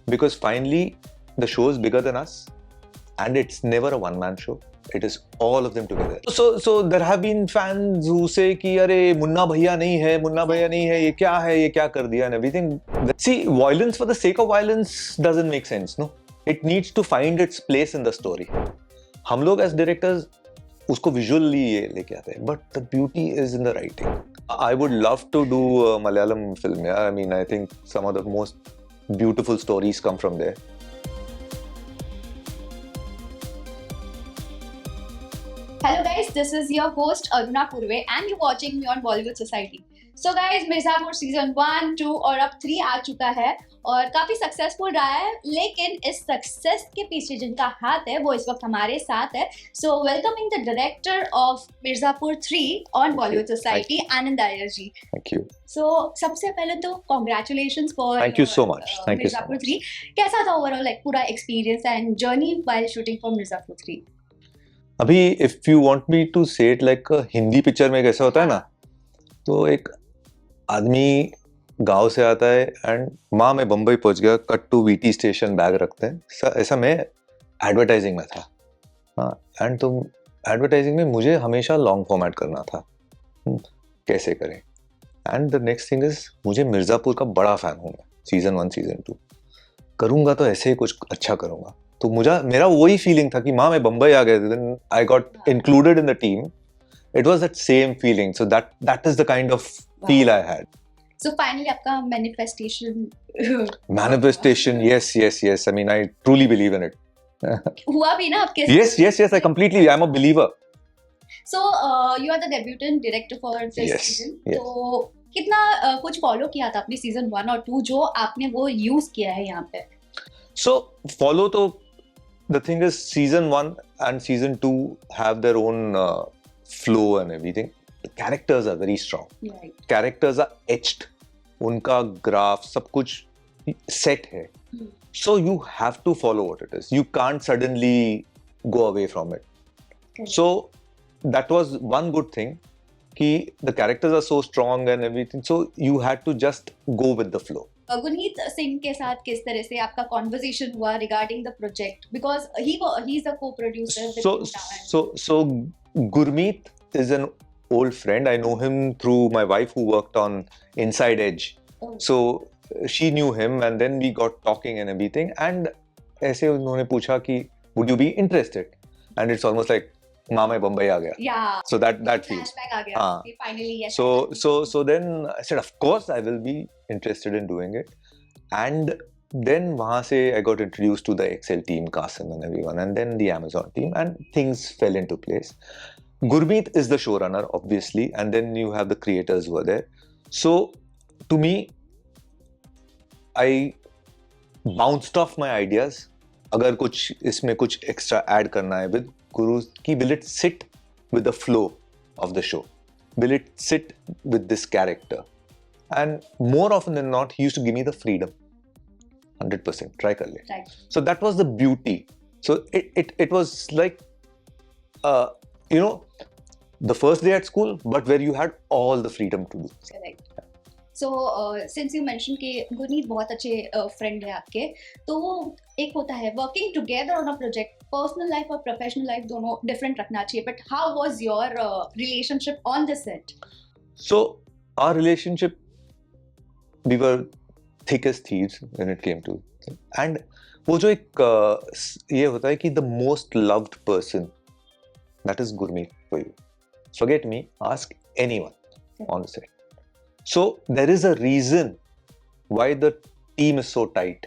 because finally the show is bigger than us and it's never a one-man show. It is all of them together. So there have been fans who say कि अरे मुन्ना भैया नहीं है, ये क्या कर दिया and everything. See, violence for the sake of violence doesn't make sense, no? It needs to find its place in the story. हम लोग as directors उसको visually ये लेके आते हैं, but the beauty is in the writing. I would love to do a Malayalam film. Yeah, I mean, I think some of the most beautiful stories come from there. Hello guys, this is your host Aruna Purve and you're watching me on Bollywood Society. So guys, Mirzapur season 1, 2 और अब 3 आ चुका है और काफी successful रहा है, लेकिन इस सक्सेस के पीछे जिनका हाथ है वो इस वक्त हमारे साथ है. So welcoming the director of Mirzapur 3 on Bollywood society, Anand Iyer ji. Thank you. So सबसे पहले तो congratulations for Thank you so much. Thank you so Mirzapur much. 3. कैसा था ओवरऑल लाइक पूरा experience and journey while shooting for Mirzapur 3? अभी if you want me to say it like a Hindi picture में कैसा होता है ना, तो एक आदमी गांव से आता है एंड माँ मैं बम्बई पहुंच गया, cut to VT station, bag रखते हैं. ऐसा मैं एडवर्टाइजिंग में था. हाँ, एंड तो एडवर्टाइजिंग में मुझे हमेशा लॉन्ग फॉर्मेट करना था. कैसे करें. And the next thing is, मुझे मिर्ज़ापुर का बड़ा फैन हूँ मैं. सीजन 1 सीजन 2 करूँगा तो ऐसे ही कुछ अच्छा करूँगा. तो मेरा वही फीलिंग था कि माँ मैं बम्बई आ गया, then I got included in the team. It was that same feeling. So that is the kind of feel I had. So finally आपका Manifestation, yes. I mean, I truly believe in it. हुआ भी ना आपके? Yes. I'm a believer. So you are the debutant director for this Yes, season. yes. तो कितना कुछ follow किया था अपनी सीजन 1 और 2 जो आपने वो यूज किया है यहाँ पे? So follow to the thing is, season 1 and season 2 have their own flow and everything. The characters are very strong. Right. Characters are etched. उनका ग्राफ सब कुछ set है. So you have to follow what it is. You can't suddenly go away from it. Correct. So that was one good thing कि the characters are so strong and everything. So you had to just go with the flow. Gurmeet Singh के साथ किस तरह से आपका conversation हुआ regarding the project, because he is a co-producer. So Gurmeet is an old friend. I know him through my wife who worked on Inside Edge. Oh. So she knew him and then we got talking and everything. And ऐसे उन्होंने पूछा कि would you be interested? And it's almost like माँ मैं बम्बई आ गया. Yeah. So that feels. Flashback आ गया. हाँ. Finally, yes. So then I said, of course I will be interested in doing it. And then वहाँ से I got introduced to the Excel team, Qasim and everyone, and then the Amazon team, and things fell into place. Gurmeet is the showrunner, obviously, and then you have the creators who are there. So to me, I bounced off my ideas. अगर कुछ इसमें कुछ extra add करना है with Guru, कि will it sit with the flow of the show? Will it sit with this character? And more often than not, he used to give me the freedom. 100%. Try kar le. Right. So that was the beauty. So it was like, the first day at school, but where you had all the freedom to do. Correct. So since you mentioned कि गुरमीत बहुत अच्छे friend है आपके, तो एक होता है working together on a project, personal life और प्रोफेशनल लाइफ दोनों डिफरेंट रखना चाहिए, but how was your relationship on the set? So our relationship, we were thick as thieves when it came to, and वो जो एक ये होता है कि the most loved person, that is Gurmeet for you. Forget me, ask anyone on the set. So there is a reason why the team is so tight,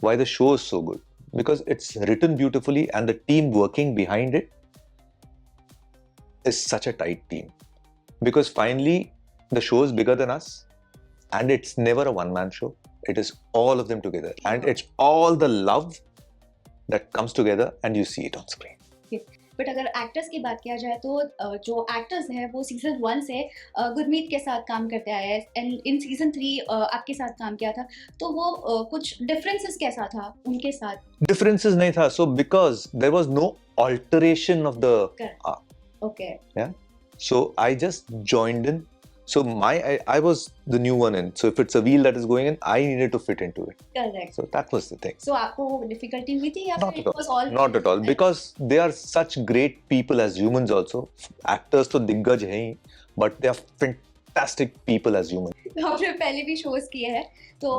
why the show is so good, because it's written beautifully and the team working behind it is such a tight team. Because finally the show is bigger than us and it's never a one-man show. It is all of them together and it's all the love that comes together and you see it on screen. But अगर actors की बात किया जाए तो जो actors हैं वो season 1 से गुरमीत के साथ काम करते आए हैं एंड इन सीजन 3 आपके साथ काम किया था, तो वो कुछ डिफरेंसेस कैसा था उनके साथ? Differences नहीं था, so because there was no alteration of the Correct. arc. Okay. So I just joined in So I was the new one in. So if it's a wheel that is going in, I needed to fit into it. Correct. So that was the thing. So आपको difficulty हुई थी या Not फिर at it was all Not at all. Because they are such great people as humans also. Actors तो दिग्गज हैं ही, but they are fantastic people as humans. आपने पहले भी शोज किए हैं तो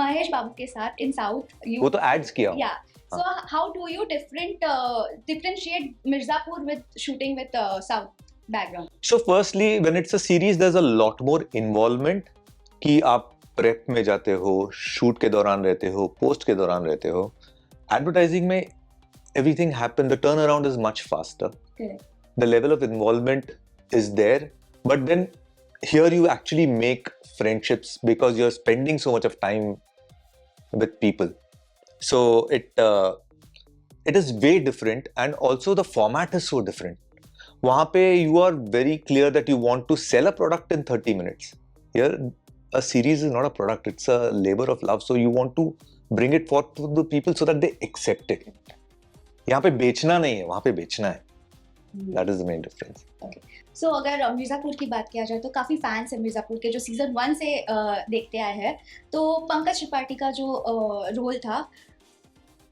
महेश बाबू के साथ इन साउथ वो तो ads किया. या so how do you differentiate Mirzapur with shooting with south background? So firstly, when it's a series, there's a lot more involvement कि आप प्रेप में जाते हो, शूट के दौरान रहते हो, पोस्ट के दौरान रहते हो. एडवर्टाइजिंग में everything happen, the turnaround is much faster. Correct. The level of involvement is there, but then here you actually make friendships because you're spending so much of time with people. So it is way different, and also the format is so different. वहाँ पे you are very clear that you want to sell a product in 30 minutes. Here, a series is not a product, it's a labor of love. So you want to bring it forth to the people so that they accept it. यहाँ पे बेचना नहीं है, वहाँ पे बेचना है. That is the main difference. So अगर मिर्जापुर की बात किया जाए तो काफी फैंस हैं मिर्जापुर के जो सीजन 1 से देखते आए हैं. तो पंकज त्रिपाठी का जो रोल था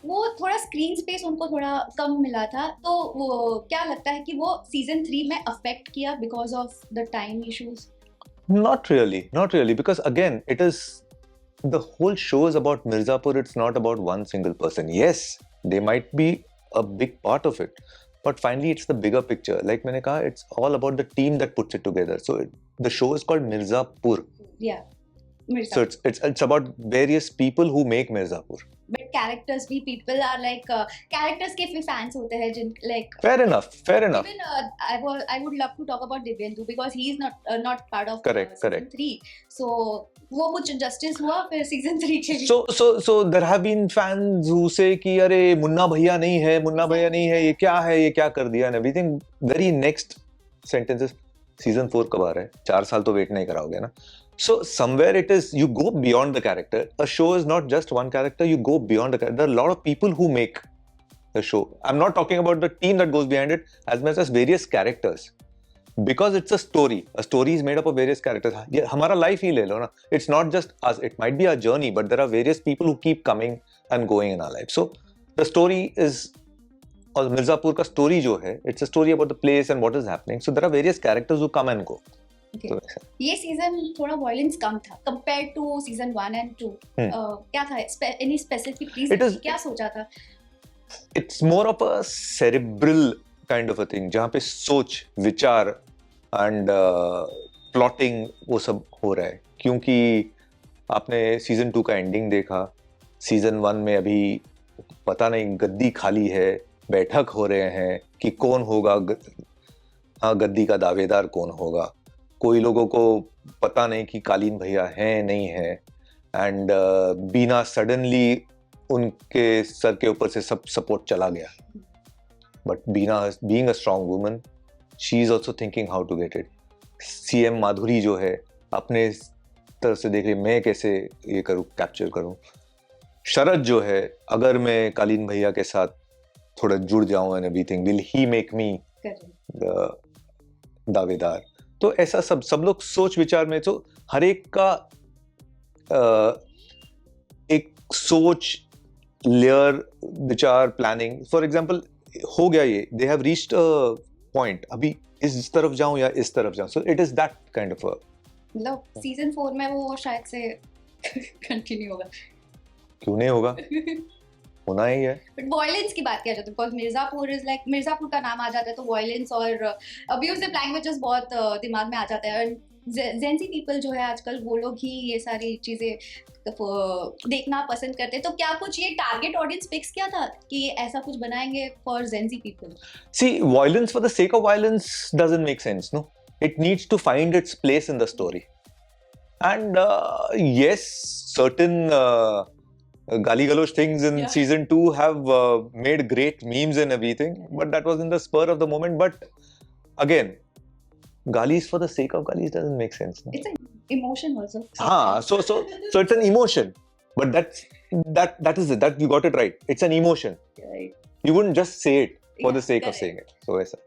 वो थोड़ा स्क्रीन स्पेस उनको थोड़ा कम मिला था, तो वो क्या लगता है कि वो सीजन 3 में अफेक्ट किया because of the time issues? Not really, because again, it is the whole show is about Mirzapur. It's not about one single person. Yes, they might be a big part of it, but finally, it's the bigger picture. Like मैंने कहा, it's all about the team that puts it together. So the show is called Mirzapur. Yeah, So it's about various people who make Mirzapur. But characters भी people are like characters के भी fans होते हैं जिन like Fair enough. even I would love to talk about Divyendu because he is not part of Correct. season 3. So वो कुछ injustice हुआ फिर season 3 के लिए. So there have been fans who say कि अरे मुन्ना भैया नहीं है, ये क्या कर दिया, and everything. Very next sentences, season 4 कब आ रहा है? 4 साल तो wait नहीं कराओगे ना. So somewhere it is, you go beyond the character. A show is not just one character, you go beyond the character. There are a lot of people who make the show. I'm not talking about the team that goes behind it as much as various characters. Because it's a story. A story is made up of various characters. Yeah, हमारा life ही ले लो ना. It's not just us. It might be our journey, but there are various people who keep coming and going in our life. So the story is, और मिर्जापुर का story जो है, it's a story about the place and what is happening. So there are various characters who come and go. Okay. ये season थोड़ा violence कम था compared to season 1 and 2. क्या था any specific reason, क्या सोचा था? It's more of a cerebral kind of a thing जहाँ पे सोच, विचार and plotting वो सब हो रहा है. क्योंकि आपने सीजन 2 का एंडिंग देखा, सीजन 1 में अभी पता नहीं गद्दी खाली है, बैठक हो रहे हैं कि कौन होगा गद्दी का दावेदार कौन होगा. कोई लोगों को पता नहीं कि कालीन भैया हैं नहीं है, एंड बीना सडनली उनके सर के ऊपर से सब सपोर्ट चला गया. But Beena being a strong woman, she is also thinking how to get it. CM Madhuri ji है अपने तरफ से देख रही मैं कैसे ये करूँ, कैप्चर करूँ. शरद जो है, अगर मैं कालीन भैया के साथ थोड़ा जुड़ जाऊं and everything, will he make me दावेदार. तो ऐसा सब लोग सोच विचार में, तो हर एक का एक सोच, लेयर, विचार, प्लानिंग. फॉर एग्जांपल हो गया ये, they have reached a point, अभी इस तरफ जाऊं या इस तरफ जाऊं. So it is that kind of मतलब सीजन 4 में वो शायद से कंटिन्यू होगा. क्यों नहीं होगा, होना ही है. बट वायलेंस की बात किया जाता है because Mirzapur is like, Mirzapur का नाम आ जाता है तो वायलेंस और अब्यूजिव लैंग्वेजेस बहुत दिमाग में आ जाता है. जेंजी पीपल जो है आजकल वो लोग ही ये सारी चीजें देखना पसंद करते हैं. तो क्या कुछ ये टारगेट ऑडियंस फिक्स किया था कि ऐसा कुछ बनाएंगे for Gen Z people? See, violence for the sake of violence doesn't make sense, no? It needs to find its place in the story. And yes, certain Gali Galoch things in season 2 have made great memes and everything, but that was in the spur of the moment. But again, Galis for the sake of Galis doesn't make sense. No? It's an emotion also. So it's an emotion, but that is it. That you got it right. It's an emotion. Right. You wouldn't just say it. for the Yeah, sake of correct. saying it. So ऐसा.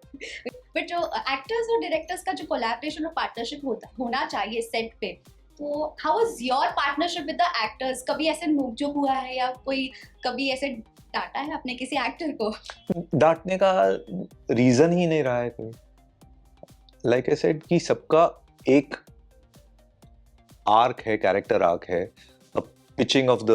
But जो actors और directors का जो collaboration और partnership होना चाहिए set पे, तो how was your partnership with the actors? कभी ऐसे नोकझोंक हुआ है या कोई कभी ऐसे डांटा है आपने किसी एक्टर को? डांटने का रीजन ही नहीं रहा है कोई. लाइक आई सेड कि सबका एक आर्क है, कैरेक्टर आर्क है, पिचिंग ऑफ द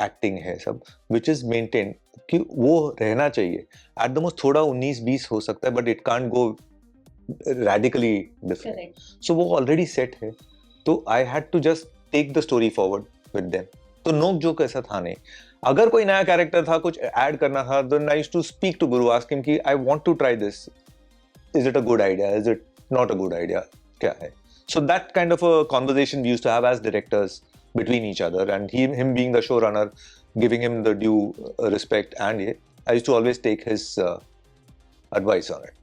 एक्टिंग है सब, विच इज मेंटेन कि वो रहना चाहिए. एट द मोस्ट थोड़ा 19-20 हो सकता है, but it can't go radically different. Correct. So वो ऑलरेडी सेट है, तो I had to just take the story forward with them. तो नोक जोक ऐसा था नहीं. अगर कोई नया कैरेक्टर था, कुछ ऐड करना था, then I used to speak to Guru, ask him कि I want to try this, is it a good idea, is it not a good idea, क्या है. So that kind of a conversation we used to have as directors between each other, and him being the showrunner, giving him the due respect, and I used to always take his advice on it.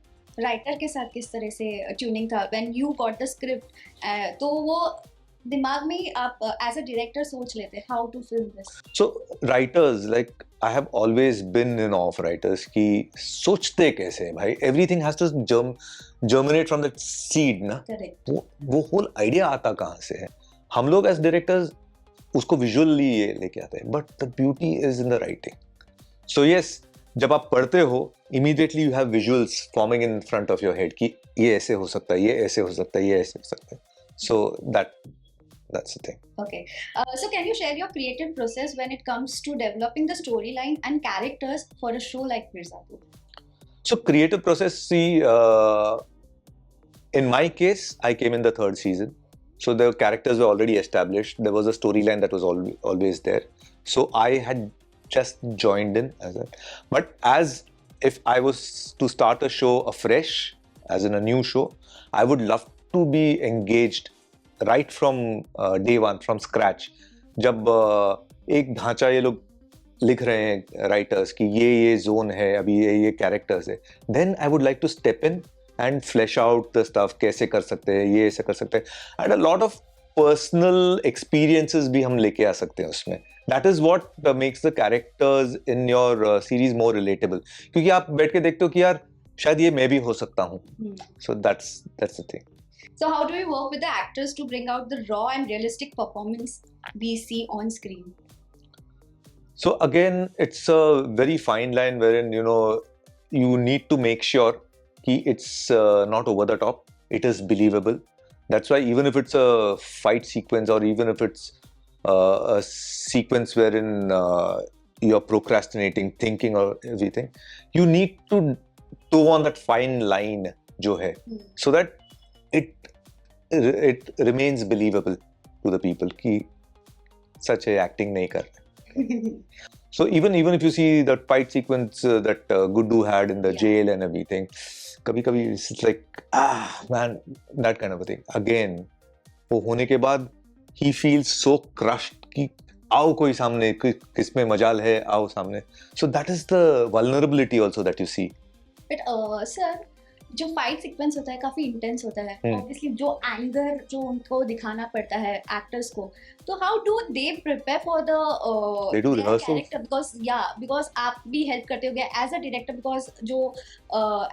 Writer के साथ किस तरह से tuning था when you got the script? तो वो दिमाग में ही आप एज अ डायरेक्टर सोच लेते how to film this? So writers, like I have always been in awe of writers कि सोचते कैसे हैं भाई. Everything has to germinate from that seed ना. करेक्ट. वो whole idea आता कहाँ से है. हम लोग एज डायरेक्टर्स उसको विजुअली ये लेके आते हैं, but the beauty is in the writing. So yes, जब आप पढ़ते हो, immediately you have visuals forming in front of your head कि ये ऐसे हो सकता है, ये ऐसे हो सकता है, ये ऐसे हो सकता है. सो that's the thing. Okay. So can you share your creative process when it comes to developing the storyline and characters for a show like Mirzapur? So creative process, see, in my case, I came in the third season. So the characters were already established. There was a storyline that was always there. So I had just joined in as that. But as if I was to start a show afresh, as in a new show, I would love to be engaged right from day one, from scratch. जब एक ढांचा ये लोग लिख रहे हैं writers कि ये जोन है, अभी ये कैरेक्टर्स है, then I would like to step in and flesh out the stuff. कैसे कर सकते हैं, ये ऐसे कर सकते हैं, and a lot of personal experiences भी हम लेके आ सकते हैं उसमें. That is what makes the characters in your series more relatable. क्योंकि आप बैठ के देखते हो कि यार शायद ये मैं भी हो सकता हूँ. So that's the thing. So how do you work with the actors to bring out the raw and realistic performance we see on screen? So again, it's a very fine line wherein you need to make sure that it's not over the top. It is believable. That's why even if it's a fight sequence or even if it's a sequence wherein you're procrastinating, thinking or everything, you need to toe on that fine line, jo hai, so that it remains believable to the people कि such a acting नहीं कर रहे. So even if you see that fight sequence that Guddu had in the jail and everything, कभी it's like man, that kind of a thing. Again, वो होने के बाद he feels so crushed कि आओ कोई सामने, किसमें मजाल है, आओ सामने. So that is the vulnerability also that you see. But sir, जो फाइट सीक्वेंस होता है काफी इंटेंस होता है. ऑब्वियसली जो एंगर जो उनको दिखाना पड़ता है एक्टर्स को, तो how do they prepare for the character? Because आप भी हेल्प करते होगे एज अ डायरेक्टर, बिकॉज जो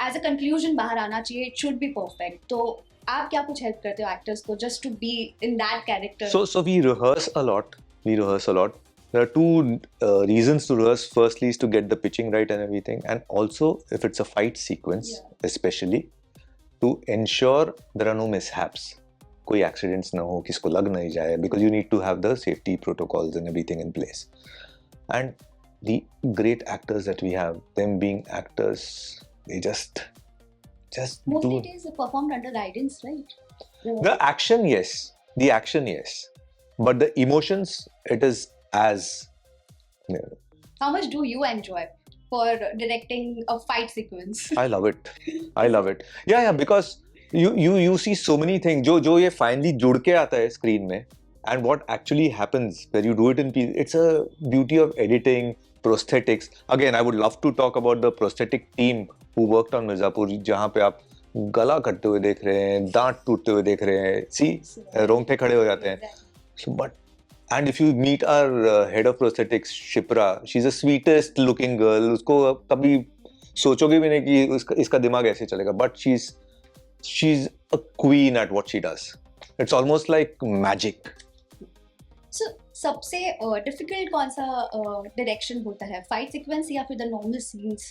एज अ कंक्लूजन बाहर आना चाहिए, इट शुड बी परफेक्ट. तो आप क्या कुछ हेल्प करते हो एक्टर्स को just to be in that character? So we rehearse a lot. There are two reasons to rehearse. Firstly is to get the pitching right and everything, and also if it's a fight sequence, especially to ensure there are no mishaps. कोई accidents ना हो, किसको लग नहीं जाए, because you need to have the safety protocols and everything in place. And the great actors that we have, them being actors, they just mostly do. it is performed under guidance, right? The action, yes, but the emotions, it is as. How much do you enjoy for directing a fight sequence? I love it. Yeah, because you see so many things जो ये finally जुड़ के आता है screen में, and what actually happens when you do it in piece. It's a beauty of editing, prosthetics. Again, I would love to talk about the prosthetic team who worked on Mirzapur, जहाँ पे आप गला कटते हुए देख रहे हैं, दांत टूटते हुए देख रहे हैं, see रोंगटे खड़े हो जाते हैं. So, and if you meet our head of prosthetics, Shipra, she's the sweetest looking girl. उसको कभी सोचोगे भी नहीं कि इसका दिमाग ऐसे चलेगा, but she's a queen at what she does. It's almost like magic. So सबसे डिफिकल्ट कौन सा डायरेक्शन होता है, फाइट सीक्वेंस या फिर the normal scenes?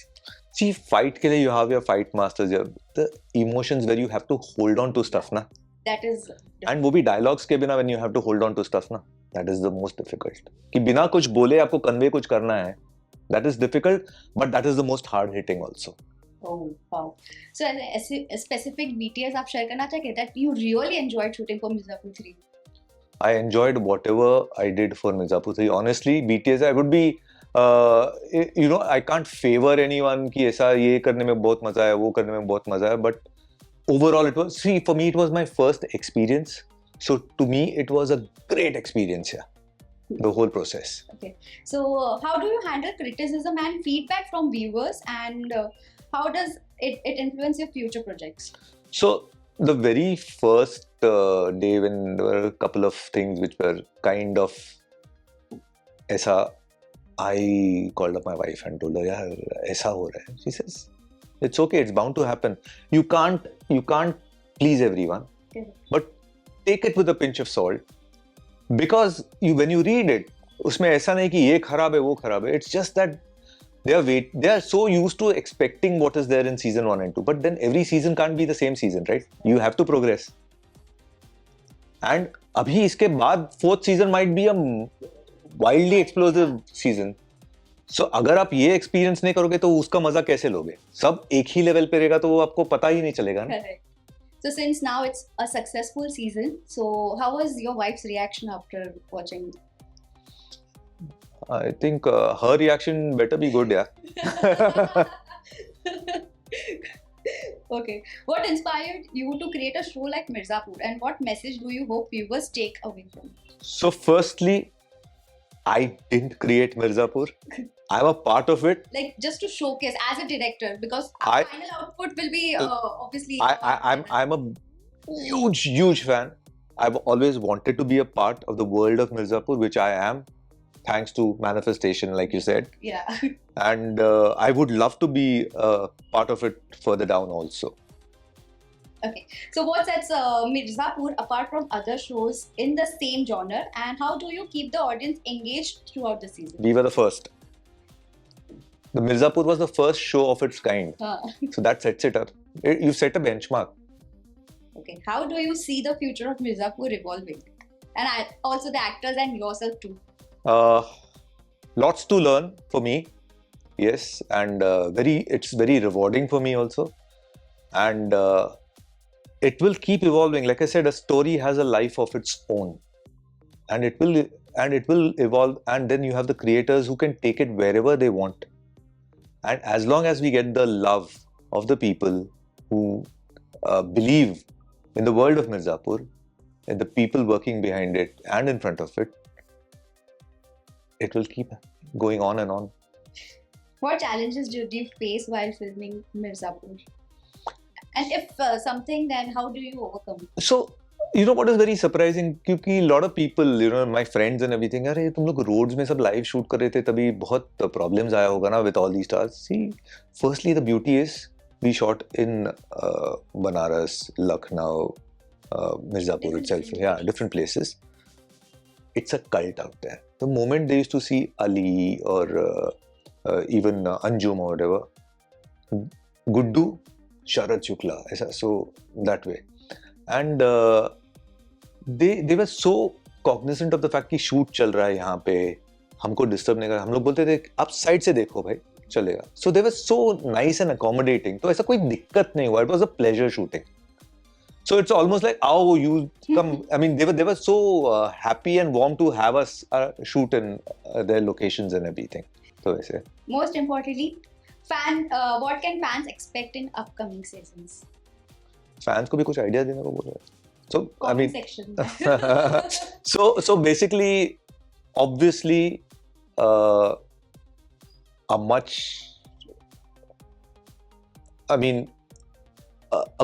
See, fight के लिए you have your fight masters, you have the emotions where you have to hold on to stuff ना, दैट इज and वो भी dialogues के बिना when you have to hold on to stuff ना, that is the most difficult. कि बिना कुछ बोले आपको convey कुछ करना है, that is difficult, but that is the most hard hitting also. Oh, wow. So, ऐसे specific details आप share करना चाहेंगे that you really enjoyed shooting for Mirzapur 3? I enjoyed whatever I did for Mirzapur 3. Honestly, BTS, I would be, I can't favor anyone कि ऐसा ये करने में बहुत मजा है, वो करने में बहुत मजा है, but overall for me it was my first experience. So to me it was a great experience, yeah. The whole process. Okay. So, how do you handle criticism and feedback from viewers, and how does it influence your future projects? So the very first day when there were a couple of things which were kind of aisa, I called up my wife and told her, yaar, aisa ho raha hai. She says, it's okay, it's bound to happen. You can't please everyone. Okay. But take it with a pinch of salt. Because when you read it, उसमें ऐसा नहीं कि ये खराब है वो खराब है. It's just that they are so used to expecting what is there in season 1 and 2, but then every season can't be the same season, right? You have to progress. And अभी इसके बाद fourth season might be a wildly explosive season. So अगर आप ये experience नहीं करोगे तो उसका मजा कैसे लोगे? सब एक ही level पे रहेगा तो वो आपको पता ही नहीं चलेगा ना. Correct. So, since now it's a successful season, so how was your wife's reaction after watching? I think her reaction better be good, yeah. Okay. What inspired you to create a show like Mirzapur, and what message do you hope viewers take away from it? So firstly, I didn't create Mirzapur. I'm a part of it. Like, just to showcase as a director, because I- final output will be obviously. I'm a huge fan. I've always wanted to be a part of the world of Mirzapur, which I am, thanks to manifestation, like you said. Yeah. And I would love to be part of it further down also. Okay. So, what sets Mirzapur apart from other shows in the same genre, and how do you keep the audience engaged throughout the season? We were the first. The Mirzapur was the first show of its kind. So that sets it up. You set a benchmark. Okay. How do you see the future of Mirzapur evolving? And also the actors and yourself too. Lots to learn for me. Yes. And it's very rewarding for me also. And it will keep evolving. Like I said, a story has a life of its own. And it will evolve. And then you have the creators who can take it wherever they want. And as long as we get the love of the people who believe in the world of Mirzapur, and the people working behind it and in front of it, it will keep going on and on. What challenges did you face while filming Mirzapur? And if something, then how do you overcome? So, you know what is very surprising? क्योंकि a lot of people, my friends and everything, अरे तुम लोग roads में सब live shoot कर रहे थे तभी बहुत problems आया होगा ना with all these stars. See, firstly, the beauty is we shot in Banaras, Lucknow, Mirzapur itself. Yeah, different places. It's a cult out there. The moment they used to see Ali or even Anjum or whatever, Guddu, Sharad Shukla, so that way. And they were so cognizant of the fact कि shoot चल रहा है यहाँ पे, हमको disturb नहीं कर, हम लोग बोलते थे आप side से देखो भाई चलेगा. So they were so nice and accommodating. तो ऐसा कोई दिक्कत नहीं हुआ. It was a pleasure shooting. So it's almost like, oh, you come. I mean, they were so happy and warm to have us shoot in their locations and everything. So ऐसे. Most importantly, what can fans expect in upcoming seasons? Fans को भी कुछ idea देने को बोल रहे हैं. So I Comment mean, section. so basically, obviously, a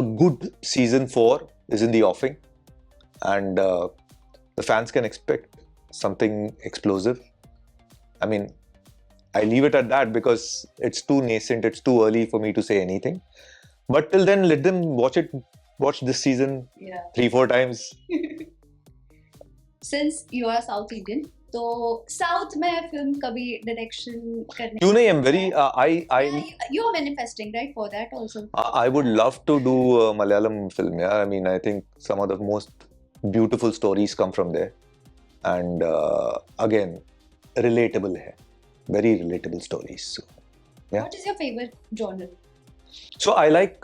good season 4 is in the offing, and the fans can expect something explosive. I mean, I leave it at that because it's too nascent, it's too early for me to say anything. But till then, let them watch this season Yeah. 3-4 times. Since you are South Indian, तो South में film कभी direction करने क्यों नहीं? I'm very you are manifesting, right, for that also. I would love to do a Malayalam film. Yeah, I mean, I think some of the most beautiful stories come from there, and again, relatable hai, very relatable stories. So, yeah. What is your favorite genre? So I like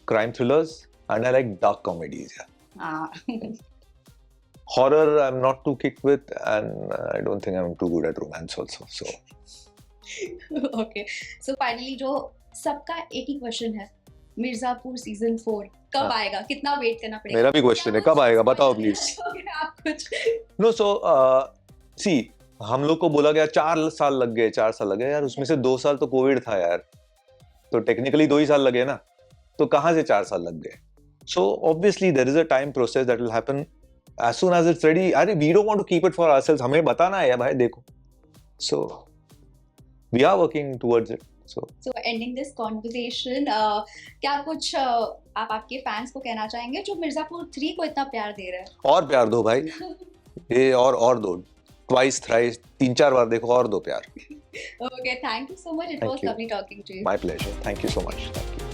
crime thrillers and I like dark comedies. Yeah. Horror, I'm not too kicked with, and I don't think I'm too good at romance also. So Okay. So finally, जो सबका एक ही question है, Mirzapur season 4 कब हाँ. आएगा? कितना wait करना पड़ेगा? मेरा भी question है, कब आएगा? बताओ please. आप कुछ No, so see, हम लोग को बोला गया 4 साल लग गए, 4 साल लगे यार, उसमें से 2 साल तो कोविड था यार, तो टेक्निकली 2 ही साल लगे ना, तो कहाँ से 4 साल लग गए? So obviously there is a time process that will happen as soon as it's ready. अरे we don't want to keep it for ourselves, हमें बताना है भाई, देखो. So we are working towards it. So ending this conversation, क्या कुछ आप आपके fans को कहना चाहेंगे जो मिर्जापुर 3 को इतना प्यार दे रहे हैं? और प्यार दो भाई, ये और दो, twice, thrice, 3-4 बार देखो, और दो प्यार. Okay, thank you so much. It Thank was you. lovely talking to you. My pleasure. Thank you so much. Thank you.